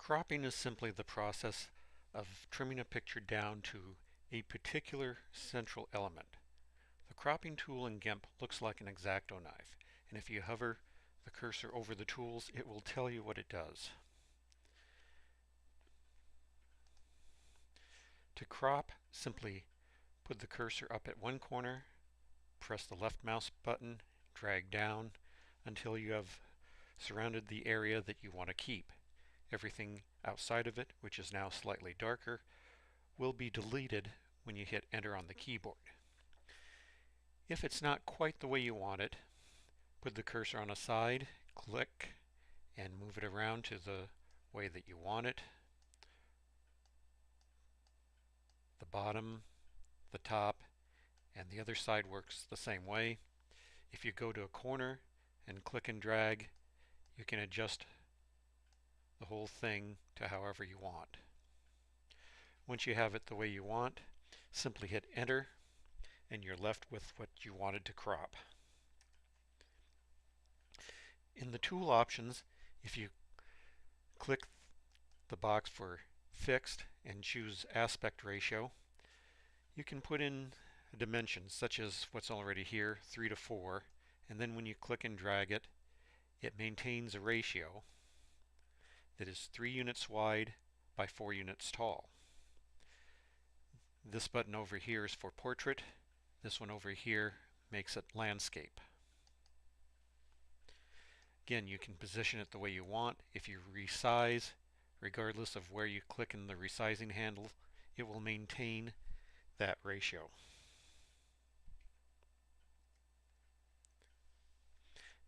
Cropping is simply the process of trimming a picture down to a particular central element. The cropping tool in GIMP looks like an X-Acto knife, and if you hover the cursor over the tools, it will tell you what it does. To crop, simply put the cursor up at one corner, press the left mouse button, drag down until you have surrounded the area that you want to keep. Everything outside of it, which is now slightly darker, will be deleted when you hit enter on the keyboard. If it's not quite the way you want it, put the cursor on a side, click, and move it around to the way that you want it. The bottom, the top, and the other side works the same way. If you go to a corner and click and drag, you can adjust the whole thing to however you want. Once you have it the way you want, simply hit enter and you're left with what you wanted to crop. In the tool options, if you click the box for fixed and choose aspect ratio, you can put in dimensions such as what's already here, 3:4, and then when you click and drag it, it maintains a ratio that is 3 units wide by 4 units tall. This button over here is for portrait. This one over here makes it landscape. Again, you can position it the way you want. If you resize, regardless of where you click in the resizing handle, it will maintain that ratio.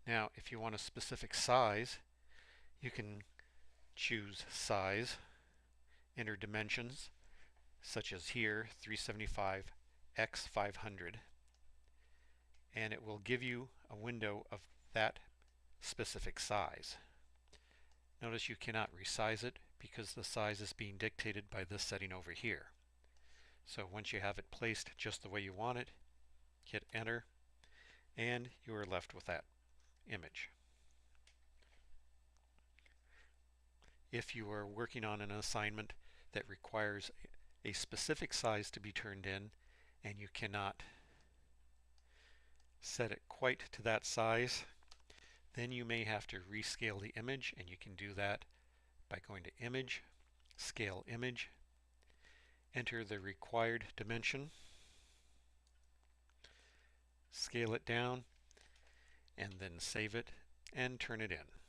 Now, if you want a specific size, you can choose size, enter dimensions, such as here, 375 x 500, and it will give you a window of that specific size. Notice you cannot resize it because the size is being dictated by this setting over here. So once you have it placed just the way you want it, hit enter, and you are left with that image. If you are working on an assignment that requires a specific size to be turned in and you cannot set it quite to that size, then you may have to rescale the image, and you can do that by going to Image, Scale Image, enter the required dimension, scale it down, and then save it and turn it in.